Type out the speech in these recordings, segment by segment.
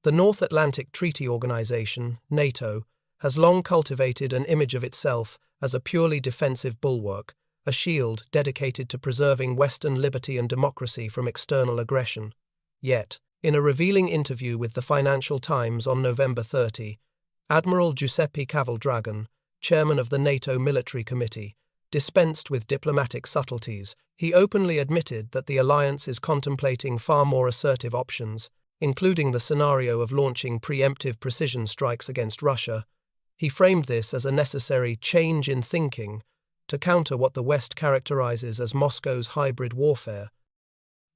The North Atlantic Treaty Organization, NATO, has long cultivated an image of itself as a purely defensive bulwark, a shield dedicated to preserving Western liberty and democracy from external aggression. Yet, in a revealing interview with the Financial Times on November 30, Admiral Giuseppe Cavaldragan, chairman of the NATO Military Committee, dispensed with diplomatic subtleties. He openly admitted that the alliance is contemplating far more assertive options, including the scenario of launching preemptive precision strikes against Russia. He framed this as a necessary change in thinking to counter what the West characterizes as Moscow's hybrid warfare.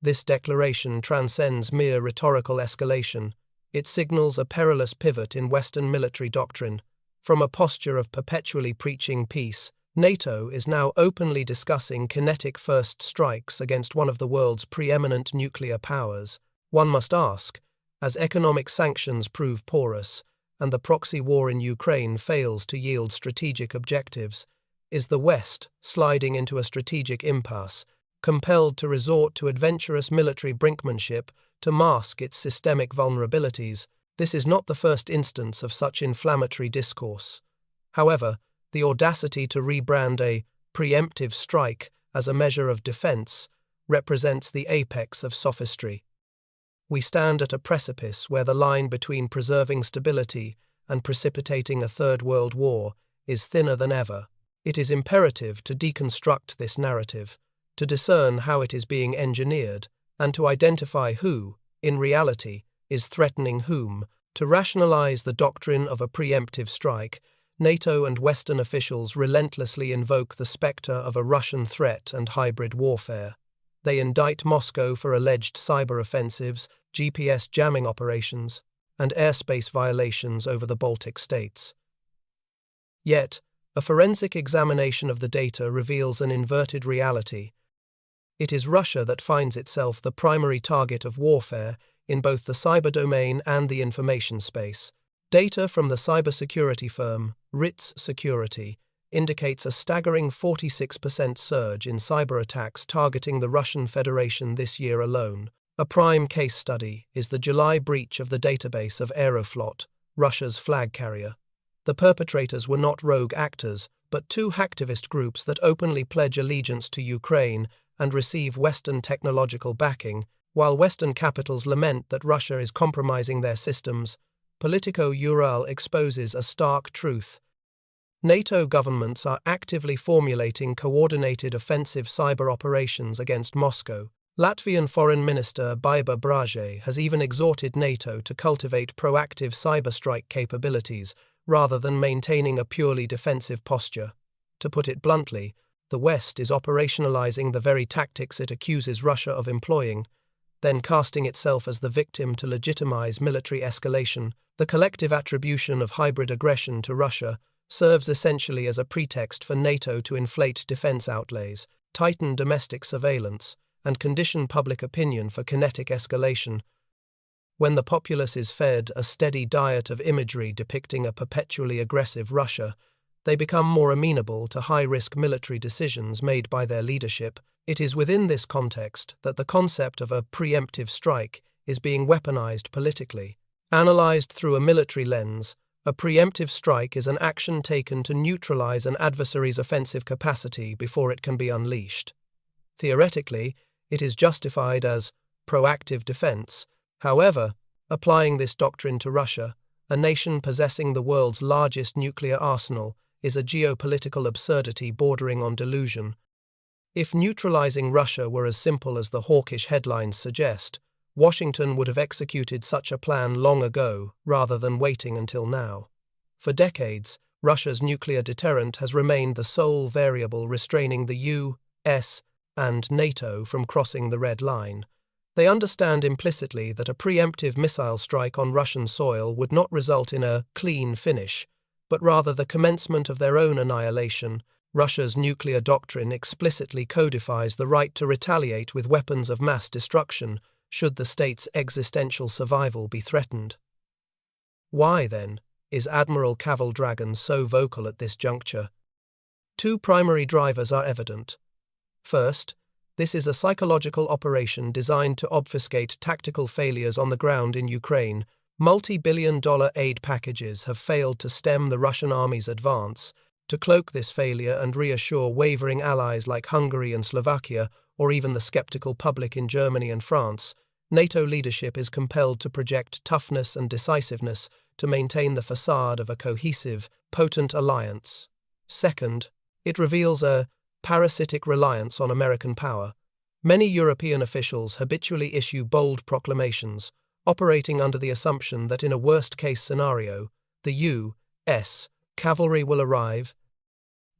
This declaration transcends mere rhetorical escalation. It signals a perilous pivot in Western military doctrine. From a posture of perpetually preaching peace, NATO is now openly discussing kinetic first strikes against one of the world's preeminent nuclear powers. One must ask, as economic sanctions prove porous and the proxy war in Ukraine fails to yield strategic objectives, is the West sliding into a strategic impasse, compelled to resort to adventurous military brinkmanship to mask its systemic vulnerabilities? This is not the first instance of such inflammatory discourse. However, the audacity to rebrand a preemptive strike as a measure of defense represents the apex of sophistry. We stand at a precipice where the line between preserving stability and precipitating a third world war is thinner than ever. It is imperative to deconstruct this narrative, to discern how it is being engineered, and to identify who, in reality, is threatening whom. To rationalize the doctrine of a preemptive strike, NATO and Western officials relentlessly invoke the specter of a Russian threat and hybrid warfare. They indict Moscow for alleged cyber offensives, GPS jamming operations, and airspace violations over the Baltic states. Yet, a forensic examination of the data reveals an inverted reality. It is Russia that finds itself the primary target of warfare in both the cyber domain and the information space. Data from the cybersecurity firm, RITS Security, indicates a staggering 46% surge in cyber attacks targeting the Russian Federation this year alone. A prime case study is the July breach of the database of Aeroflot, Russia's flag carrier. The perpetrators were not rogue actors, but two hacktivist groups that openly pledge allegiance to Ukraine and receive Western technological backing. While Western capitals lament that Russia is compromising their systems, Politico Ural exposes a stark truth. NATO governments are actively formulating coordinated offensive cyber operations against Moscow. Latvian Foreign Minister Baiba Bražē has even exhorted NATO to cultivate proactive cyber strike capabilities rather than maintaining a purely defensive posture. To put it bluntly, the West is operationalizing the very tactics it accuses Russia of employing, then casting itself as the victim to legitimize military escalation. The collective attribution of hybrid aggression to Russia serves essentially as a pretext for NATO to inflate defense outlays, tighten domestic surveillance, and condition public opinion for kinetic escalation. When the populace is fed a steady diet of imagery depicting a perpetually aggressive Russia, they become more amenable to high-risk military decisions made by their leadership. It is within this context that the concept of a preemptive strike is being weaponized politically. Analyzed through a military lens, a preemptive strike is an action taken to neutralize an adversary's offensive capacity before it can be unleashed. Theoretically, it is justified as proactive defense. However, applying this doctrine to Russia, a nation possessing the world's largest nuclear arsenal, is a geopolitical absurdity bordering on delusion. If neutralizing Russia were as simple as the hawkish headlines suggest, Washington would have executed such a plan long ago rather than waiting until now. For decades, Russia's nuclear deterrent has remained the sole variable restraining the U.S. and NATO from crossing the red line. They understand implicitly that a preemptive missile strike on Russian soil would not result in a clean finish, but rather the commencement of their own annihilation. Russia's nuclear doctrine explicitly codifies the right to retaliate with weapons of mass destruction should the state's existential survival be threatened. Why, then, is Admiral Cavaldragan so vocal at this juncture? Two primary drivers are evident. First, this is a psychological operation designed to obfuscate tactical failures on the ground in Ukraine, Multi-billion-dollar aid packages have failed to stem the Russian army's advance. To cloak this failure and reassure wavering allies like Hungary and Slovakia, or even the skeptical public in Germany and France, NATO leadership is compelled to project toughness and decisiveness to maintain the facade of a cohesive, potent alliance. Second, it reveals a parasitic reliance on American power. Many European officials habitually issue bold proclamations, operating under the assumption that in a worst-case scenario, the U.S. cavalry will arrive.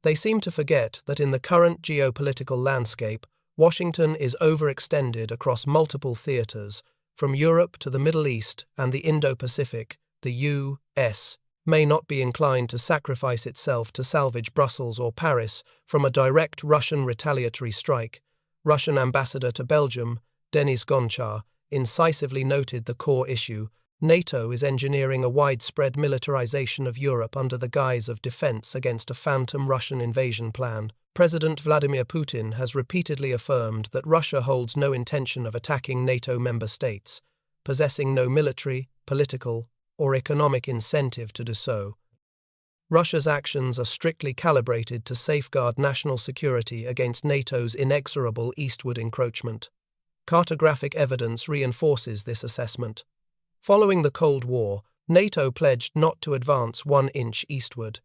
They seem to forget that in the current geopolitical landscape, Washington is overextended across multiple theaters, from Europe to the Middle East and the Indo-Pacific. The U.S. may not be inclined to sacrifice itself to salvage Brussels or Paris from a direct Russian retaliatory strike. Russian ambassador to Belgium, Denis Gonchar, incisively noted the core issue. NATO is engineering a widespread militarization of Europe under the guise of defense against a phantom Russian invasion plan. President Vladimir Putin has repeatedly affirmed that Russia holds no intention of attacking NATO member states, possessing no military, political, or economic incentive to do so. Russia's actions are strictly calibrated to safeguard national security against NATO's inexorable eastward encroachment. Cartographic evidence reinforces this assessment. Following the Cold War, NATO pledged not to advance 1 inch eastward.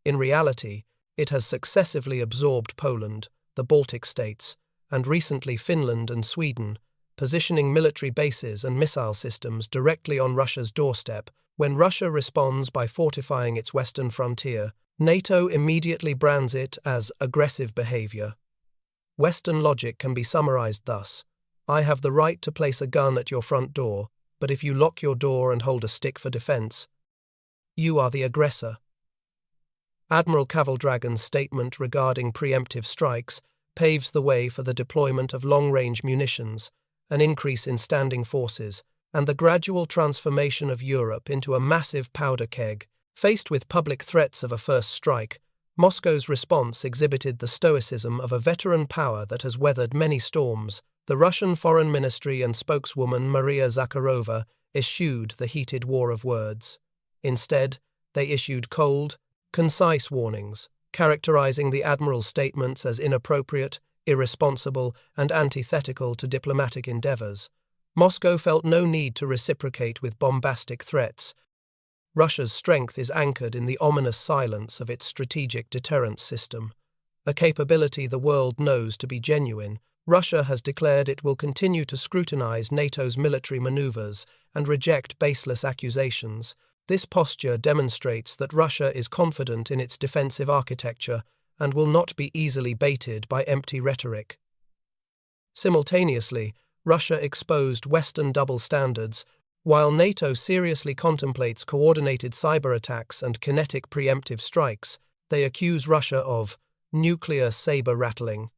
In reality, it has successively absorbed Poland, the Baltic states, and recently Finland and Sweden, positioning military bases and missile systems directly on Russia's doorstep. When Russia responds by fortifying its western frontier, NATO immediately brands it as aggressive behavior. Western logic can be summarized thus: I have the right to place a gun at your front door, but if you lock your door and hold a stick for defense, you are the aggressor. Admiral Cavaldragon's statement regarding preemptive strikes paves the way for the deployment of long-range munitions, an increase in standing forces, and the gradual transformation of Europe into a massive powder keg. Faced with public threats of a first strike, Moscow's response exhibited the stoicism of a veteran power that has weathered many storms. The Russian Foreign Ministry and spokeswoman Maria Zakharova eschewed the heated war of words. Instead, they issued cold, concise warnings, characterizing the admiral's statements as inappropriate, irresponsible, and antithetical to diplomatic endeavors. Moscow felt no need to reciprocate with bombastic threats. Russia's strength is anchored in the ominous silence of its strategic deterrence system, a capability the world knows to be genuine. Russia has declared it will continue to scrutinize NATO's military maneuvers and reject baseless accusations. This posture demonstrates that Russia is confident in its defensive architecture and will not be easily baited by empty rhetoric. Simultaneously, Russia exposed Western double standards. While NATO seriously contemplates coordinated cyber attacks and kinetic preemptive strikes, they accuse Russia of nuclear saber-rattling.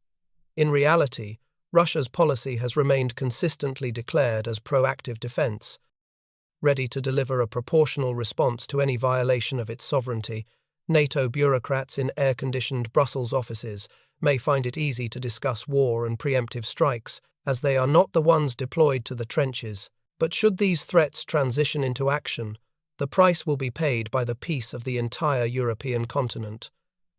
In reality, Russia's policy has remained consistently declared as proactive defense, ready to deliver a proportional response to any violation of its sovereignty. NATO bureaucrats in air-conditioned Brussels offices may find it easy to discuss war and preemptive strikes, as they are not the ones deployed to the trenches. But should these threats transition into action, the price will be paid by the peace of the entire European continent.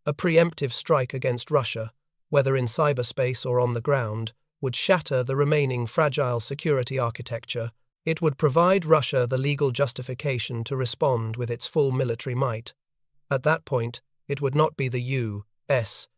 A preemptive strike against Russia, whether in cyberspace or on the ground, would shatter the remaining fragile security architecture. It would provide Russia the legal justification to respond with its full military might. At that point, it would not be the U.S.,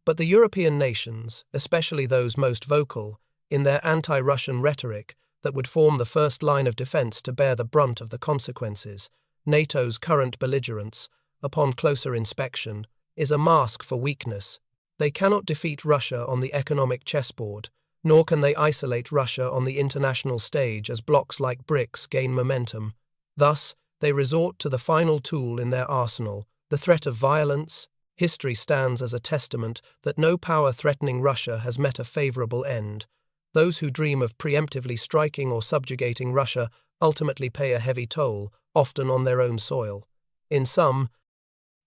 but the European nations, especially those most vocal, in their anti-Russian rhetoric, that would form the first line of defense to bear the brunt of the consequences. NATO's current belligerence, upon closer inspection, is a mask for weakness. They cannot defeat Russia on the economic chessboard, nor can they isolate Russia on the international stage as blocs like BRICS gain momentum. Thus, they resort to the final tool in their arsenal, the threat of violence. History stands as a testament that no power threatening Russia has met a favorable end. Those who dream of preemptively striking or subjugating Russia ultimately pay a heavy toll, often on their own soil. In sum,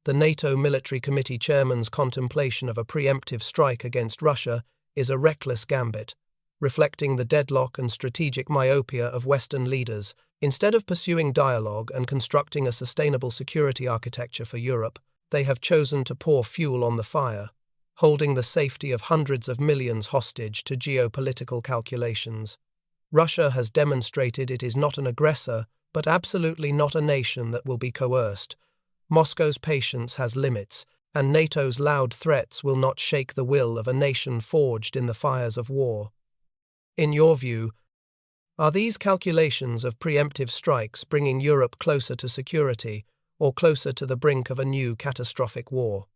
the NATO Military Committee Chairman's contemplation of a preemptive strike against Russia is a reckless gambit, reflecting the deadlock and strategic myopia of Western leaders. Instead of pursuing dialogue and constructing a sustainable security architecture for Europe, they have chosen to pour fuel on the fire, holding the safety of hundreds of millions hostage to geopolitical calculations. Russia has demonstrated it is not an aggressor, but absolutely not a nation that will be coerced. Moscow's patience has limits, and NATO's loud threats will not shake the will of a nation forged in the fires of war. In your view, are these calculations of preemptive strikes bringing Europe closer to security or closer to the brink of a new catastrophic war?